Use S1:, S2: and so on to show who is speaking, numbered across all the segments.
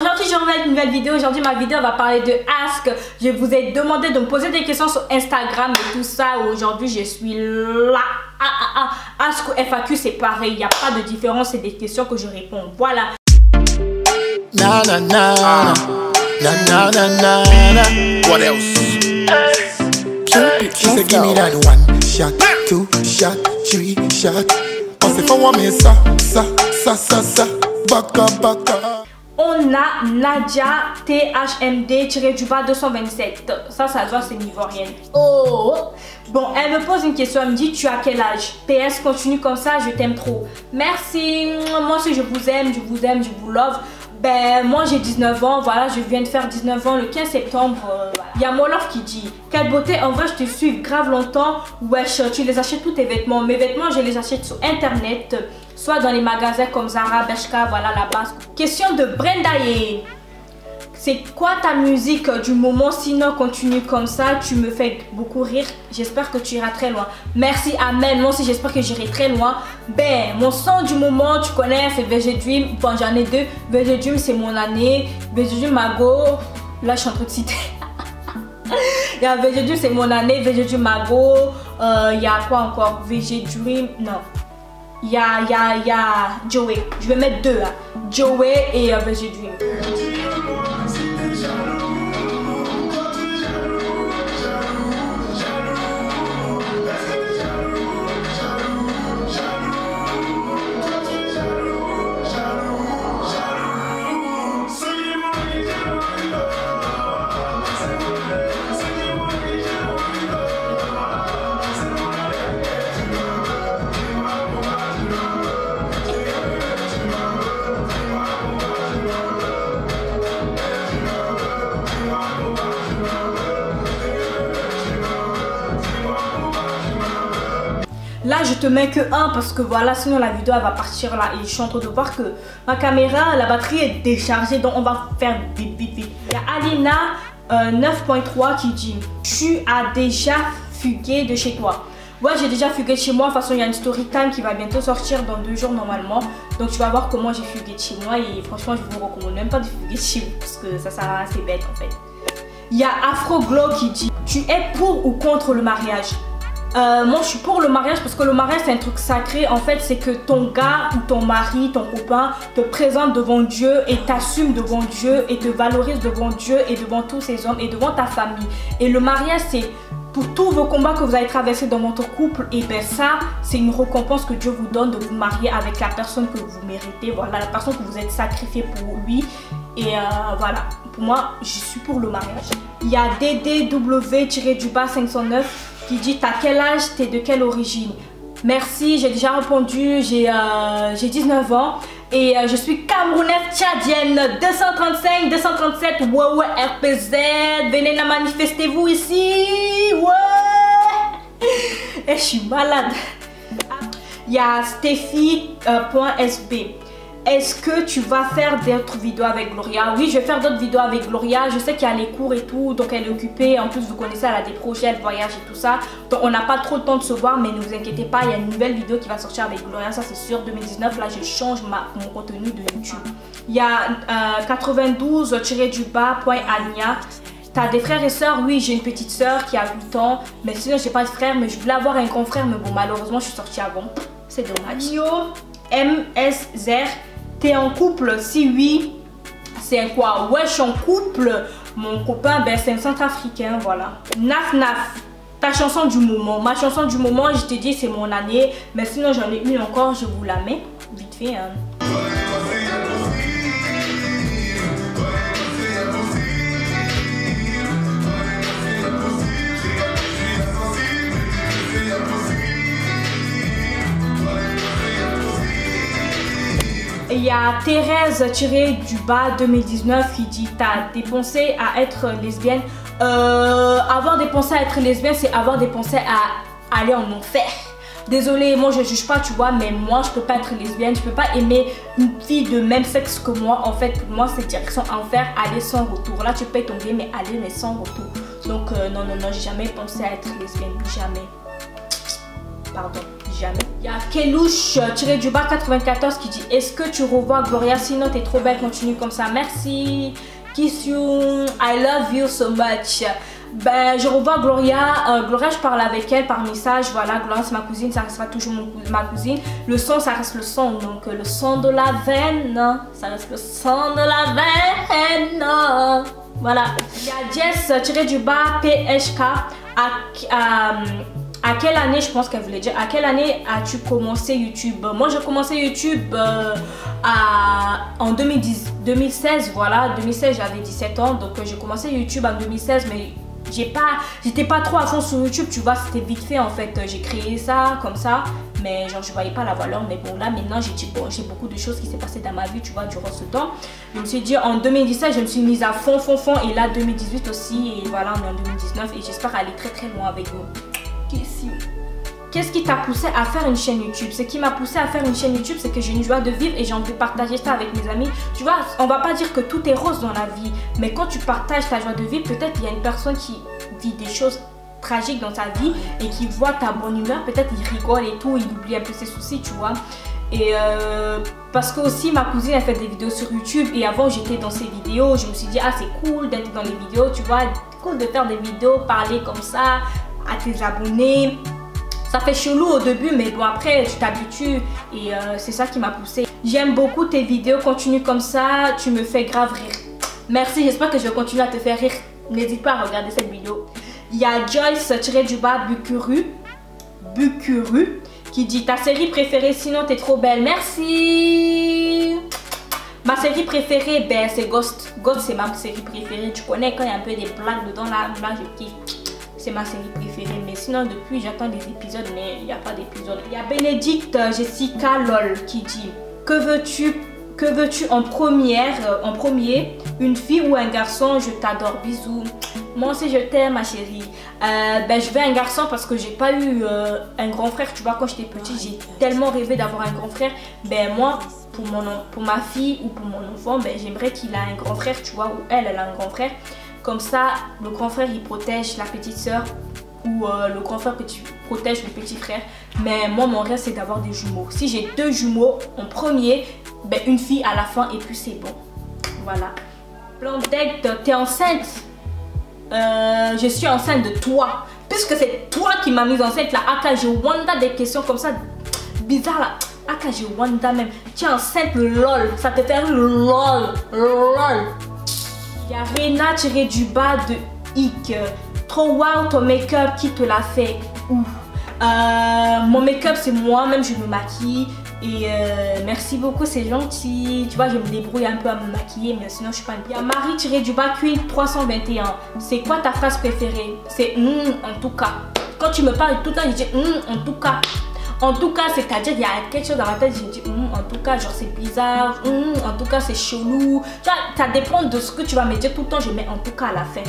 S1: Aujourd'hui je reviens avec une nouvelle vidéo. Aujourd'hui ma vidéo va parler de Ask. Je vous ai demandé de me poser des questions sur Instagram et tout ça. Aujourd'hui je suis là. Ask ou FAQ c'est pareil. Il n'y a pas de différence, c'est des questions que je réponds. Voilà.
S2: Na na na na na na na. What else? She said give me that one shot, two shot, three shot. On s'est fait mais ça, back up.
S1: On a Nadia THMD-227. Ça doit c'est une ivoirienne. Oh! Bon, elle me pose une question. Elle me dit: tu as quel âge? PS, continue comme ça, je t'aime trop. Merci. Moi aussi, je vous aime, je vous love. Ben, moi j'ai 19 ans, voilà, je viens de faire 19 ans le 15 septembre. Voilà. Il y a Molof qui dit: quelle beauté, en vrai, je te suis grave longtemps. Wesh, tu les achètes tous tes vêtements. Mes vêtements, je les achète sur internet, soit dans les magasins comme Zara, Bershka, voilà la base. Question de Brendaye: c'est quoi ta musique du moment? Sinon continue comme ça, tu me fais beaucoup rire. J'espère que tu iras très loin. Merci, amen. Moi aussi j'espère que j'irai très loin. Ben, mon son du moment, tu connais, c'est VG Dream. Bon, j'en ai deux. VG Dream c'est mon année. VG Dream Mago. Là je suis en train de citer. Il y a VG Dream c'est mon année. VG Dream Mago. Il y a quoi encore? VG Dream. Non. Il y a Joey. Je vais mettre deux. Hein. Joey et VG Dream. Là je te mets que un parce que voilà, sinon la vidéo elle va partir là. Et je suis en train de voir que ma caméra, la batterie est déchargée, donc on va faire vite. Il y a Alina 9.3 qui dit: tu as déjà fugué de chez toi? Ouais, j'ai déjà fugué de chez moi. De toute façon il y a une story time qui va bientôt sortir dans 2 jours normalement. Donc tu vas voir comment j'ai fugué de chez moi. Et franchement je vous recommande même pas de fuguer de chez vous parce que ça sert à rien, c'est bête en fait. Il y a Afroglow qui dit: tu es pour ou contre le mariage? Moi je suis pour le mariage parce que le mariage c'est un truc sacré. En fait c'est que ton gars ou ton mari, ton copain te présente devant Dieu et t'assume devant Dieu et te valorise devant Dieu et devant tous ces hommes et devant ta famille. Et le mariage c'est pour tous vos combats que vous avez traversés dans votre couple. Et ben ça c'est une récompense que Dieu vous donne de vous marier avec la personne que vous méritez. Voilà, la personne que vous êtes sacrifié pour lui. Et voilà, pour moi je suis pour le mariage. Il y a DDW-509 qui dit: t'as quel âge, t'es de quelle origine? Merci, j'ai déjà répondu, j'ai 19 ans et je suis camerounaise tchadienne. 235, 237, ouais, RPZ, venez la manifestez-vous ici, ouais. Et je suis malade. Il y a Steffi.sb. Est-ce que tu vas faire d'autres vidéos avec Gloria? Oui, je vais faire d'autres vidéos avec Gloria. Je sais qu'il y a les cours et tout, donc elle est occupée. En plus, vous connaissez, elle a des projets, elle voyage et tout ça. Donc, on n'a pas trop le temps de se voir, mais ne vous inquiétez pas, il y a une nouvelle vidéo qui va sortir avec Gloria. Ça, c'est sûr, 2019. Là, je change mon contenu de YouTube. Il y a 92-Ania. T'as des frères et sœurs? Oui, j'ai une petite sœur qui a 8 ans. Mais sinon, j'ai pas de frère, mais je voulais avoir un grand frère. Mais bon, malheureusement, je suis sortie avant. C'est dommage. Yo, MSZR. T'es en couple? Si oui, c'est quoi? Ouais, je suis en couple. Mon copain, ben, c'est un centrafricain, voilà. Naf, ta chanson du moment. Ma chanson du moment, je t'ai dit, c'est mon année. Mais sinon, j'en ai une encore, je vous la mets vite fait. Hein. Il y a Thérèse-du-bas 2019 qui dit: t'as des pensées à être lesbienne? Avoir des pensées à être lesbienne, c'est avoir des pensées à aller en enfer. Désolée, moi je juge pas, tu vois, mais moi je peux pas être lesbienne, je peux pas aimer une fille de même sexe que moi. En fait, pour moi c'est direction enfer, aller sans retour. Là tu payes ton billet, mais aller mais sans retour. Donc non, j'ai jamais pensé à être lesbienne, jamais. Pardon, jamais. Il y a Kelouche-94 qui dit est-ce que tu revois Gloria? Sinon t'es trop belle, continue comme ça. Merci. Kiss you, I love you so much. Ben, je revois Gloria. Gloria, je parle avec elle par message. Voilà, Gloria, c'est ma cousine, ça restera toujours ma cousine. Le son, ça reste le son. Donc, le son de la veine, ça reste le son de la veine. Voilà. Il y a Jess-PHK. À quelle année, je pense qu'elle voulait dire, à quelle année as-tu commencé YouTube? Moi, j'ai commencé YouTube en 2016, voilà. 2016, j'avais 17 ans. Donc, j'ai commencé YouTube en 2016, mais j'étais pas trop à fond sur YouTube, tu vois, c'était vite fait en fait. J'ai créé ça comme ça, mais genre je voyais pas la valeur. Mais bon, là maintenant j'ai dit bon, j'ai beaucoup de choses qui s'est passé dans ma vie, tu vois, durant ce temps. Je me suis dit en 2017 je me suis mise à fond et là 2018 aussi, et voilà, on est en 2019 et j'espère aller très très loin avec vous. Qu'est-ce qui t'a poussé à faire une chaîne YouTube? Ce qui m'a poussé à faire une chaîne YouTube, c'est que j'ai une joie de vivre et j'ai envie de partager ça avec mes amis. Tu vois, on va pas dire que tout est rose dans la vie, mais quand tu partages ta joie de vivre, peut-être il y a une personne qui vit des choses tragiques dans sa vie et qui voit ta bonne humeur, peut-être il rigole et tout, il oublie un peu ses soucis, tu vois. Et parce que aussi ma cousine a fait des vidéos sur YouTube et avant j'étais dans ses vidéos, je me suis dit ah c'est cool d'être dans les vidéos, tu vois, cool de faire des vidéos, parler comme ça à tes abonnés. Ça fait chelou au début, mais bon après tu t'habitues et c'est ça qui m'a poussé. J'aime beaucoup tes vidéos, continue comme ça, tu me fais grave rire. Merci, j'espère que je vais continuer à te faire rire. N'hésite pas à regarder cette vidéo. Il y a Joyce-Bukuru qui dit ta série préférée, sinon t'es trop belle. Merci. Ma série préférée, ben c'est Ghost. Ghost c'est ma série préférée. Tu connais quand il y a un peu des blagues dedans là je kiffe. C'est ma série préférée, mais sinon depuis j'attends des épisodes, mais il n'y a pas d'épisode. Il y a Bénédicte Jessica LOL qui dit que veux-tu en premier, une fille ou un garçon? Je t'adore, bisous. Moi aussi je t'aime ma chérie. Ben je veux un garçon parce que j'ai pas eu un grand frère, tu vois. Quand j'étais petite j'ai tellement rêvé d'avoir un grand frère. Ben moi pour ma fille ou pour mon enfant, ben j'aimerais qu'il a un grand frère, tu vois, ou elle a un grand frère. Comme ça, le grand frère, il protège la petite soeur ou le grand frère protège le petit frère. Mais moi, mon rêve, c'est d'avoir des jumeaux. Si j'ai 2 jumeaux en premier, ben, une fille à la fin et puis c'est bon. Voilà. Blandette, t'es enceinte? Je suis enceinte de toi. Puisque c'est toi qui m'as mise enceinte, là. AKG Wanda, des questions comme ça, bizarres là. AKG Wanda même. Tu es enceinte, le lol. Ça te fait le lol. Lol. Il y a Rena-du-bas de Hic. Trop wow ton make-up, qui te l'a fait? Ouf. Mon make-up c'est moi-même, je me maquille. Et merci beaucoup, c'est gentil. Tu vois, je me débrouille un peu à me maquiller, mais sinon je suis pas une... Il y a Marie-du-bas Queen 321. C'est quoi ta phrase préférée? C'est en tout cas. Quand tu me parles tout le temps, je dis en tout cas. En tout cas, c'est-à-dire il y a quelque chose dans ma tête, je dis en tout cas, genre c'est bizarre, en tout cas c'est chelou. Tu vois, ça dépend de ce que tu vas me dire tout le temps, je mets en tout cas à la fin.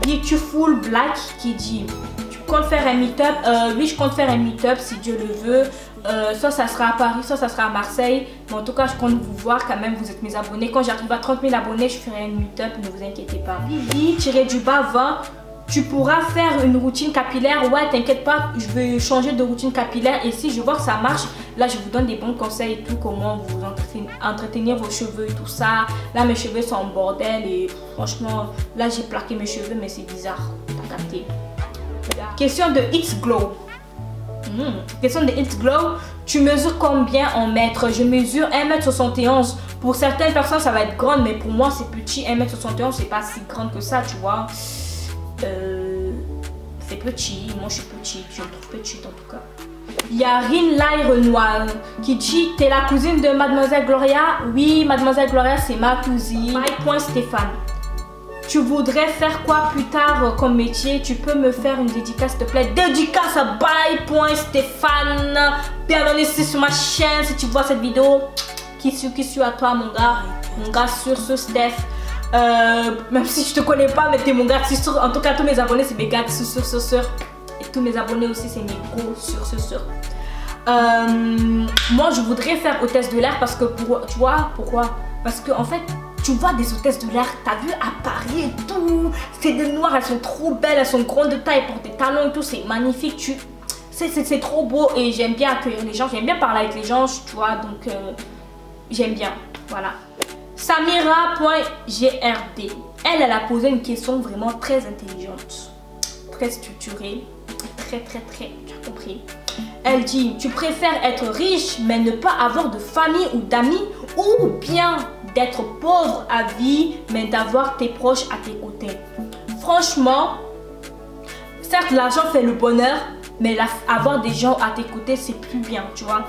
S1: Beautiful Black qui dit tu comptes faire un meet-up? Oui, je compte faire un meet-up si Dieu le veut. Soit ça sera à Paris, soit ça sera à Marseille. Mais en tout cas, je compte vous voir quand même, vous êtes mes abonnés. Quand j'arrive à 30 000 abonnés, je ferai un meet-up, ne vous inquiétez pas. Vivi-du-bas 20. Tu pourras faire une routine capillaire? Ouais, t'inquiète pas, je vais changer de routine capillaire et si je vois que ça marche, là je vous donne des bons conseils et tout, comment vous entretenir vos cheveux et tout ça. Là mes cheveux sont en bordel et franchement, là j'ai plaqué mes cheveux mais c'est bizarre, t'as capté. Question de It's Glow. Question de It's Glow, tu mesures combien en mètres? Je mesure 1m71. Pour certaines personnes ça va être grande, mais pour moi c'est petit. 1m71 c'est pas si grande que ça, tu vois. C'est petit, moi je suis petite, je me trouve petite en tout cas. Il y a Rinlai Renoir qui dit t'es la cousine de Mademoiselle Gloria? Oui, Mademoiselle Gloria c'est ma cousine. Stéphane. Tu voudrais faire quoi plus tard comme métier? Tu peux me faire une dédicace s'il te plaît? Dédicace à Stéphane. Bienvenue ici sur ma chaîne si tu vois cette vidéo. Qui suis à toi mon gars sur ce Steph. Même si je te connais pas, mais t'es mon gars sur. En tout cas, tous mes abonnés, c'est mes gars sur et tous mes abonnés aussi, c'est mes gros sur. Moi, je voudrais faire hôtesse de l'air parce que, tu vois, pourquoi? Parce que, en fait, tu vois des hôtesses de l'air, t'as vu à Paris et tout. C'est des noires, elles sont trop belles, elles sont grandes de taille, elles portent des talons et tout, c'est magnifique. c'est trop beau et j'aime bien accueillir les gens, j'aime bien parler avec les gens, tu vois, donc j'aime bien, voilà. Samira.grd, elle a posé une question vraiment très intelligente, très structurée, très, tu as compris. Elle dit, tu préfères être riche mais ne pas avoir de famille ou d'amis, ou bien d'être pauvre à vie mais d'avoir tes proches à tes côtés? Franchement, certes l'argent fait le bonheur, mais avoir des gens à tes côtés c'est plus bien, tu vois.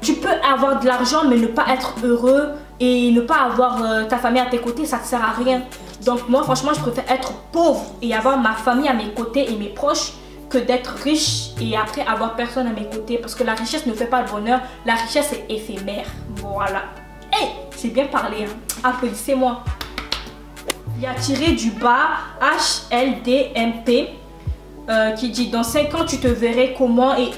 S1: Tu peux avoir de l'argent mais ne pas être heureux et ne pas avoir ta famille à tes côtés, ça ne sert à rien. Donc moi franchement je préfère être pauvre et avoir ma famille à mes côtés et mes proches que d'être riche et après avoir personne à mes côtés, parce que la richesse ne fait pas le bonheur, la richesse est éphémère. Voilà. Hey, j'ai bien parlé, hein. Applaudissez-moi. Il y a tiré du bas HLDMP qui dit, dans 5 ans tu te verrais comment et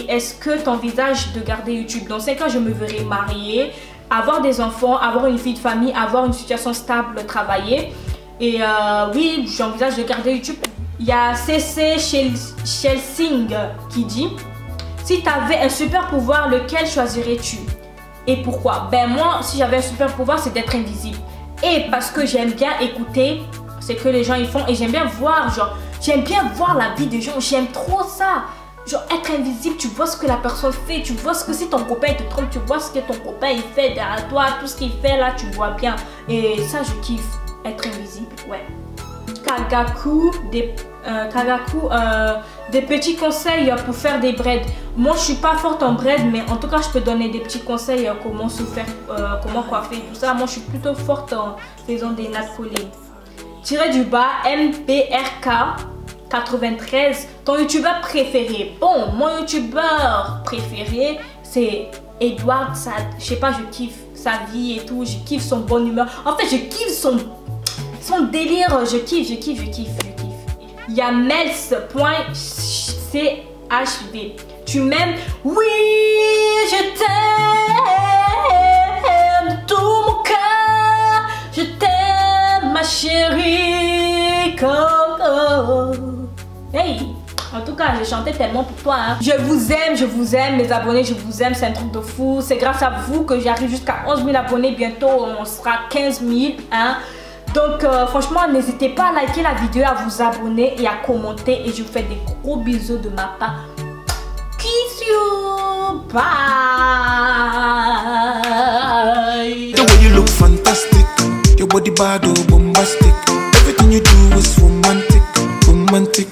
S1: est-ce que tu envisages de garder YouTube? Dans 5 ans je me verrai mariée, avoir des enfants, avoir une vie de famille, avoir une situation stable, travailler. Et oui, j'envisage de garder YouTube. Il y a CC Chelsing qui dit, si tu avais un super pouvoir, lequel choisirais-tu et pourquoi? Ben moi, si j'avais un super pouvoir, c'est d'être invisible. Et parce que j'aime bien écouter ce que les gens ils font et j'aime bien voir, genre, j'aime bien voir la vie des gens, j'aime trop ça. Genre être invisible, tu vois ce que la personne fait, tu vois ce que si ton copain te trompe, tu vois ce que ton copain il fait derrière toi, tout ce qu'il fait là, tu vois bien. Et ça, je kiffe, être invisible, ouais. Kagaku, des petits conseils pour faire des braids. Moi je suis pas forte en braid, mais en tout cas je peux donner des petits conseils comment se faire, comment coiffer, tout ça. Moi je suis plutôt forte en faisant des nattes collées. Tiré du bas MPRK 93, ton youtubeur préféré? Bon, mon youtubeur préféré c'est Edward Sad. Je sais pas, je kiffe sa vie et tout, je kiffe son bonne humeur. En fait je kiffe son délire, je kiffe. Il y a mels.chv. Tu m'aimes? Oui, je t'aime de tout mon cœur. Je t'aime ma chérie Coco. Hey, en tout cas, j'ai chanté tellement pour toi, hein. Je vous aime, mes abonnés, je vous aime, c'est un truc de fou. C'est grâce à vous que j'arrive jusqu'à 11 000 abonnés. Bientôt, on sera 15 000, hein. Donc franchement, n'hésitez pas à liker la vidéo, à vous abonner et à commenter. Et je vous fais des gros bisous de ma part. Kiss you. Bye.
S2: The way you look fantastic, your body bad or bombastic. Everything you do is romantic, romantic.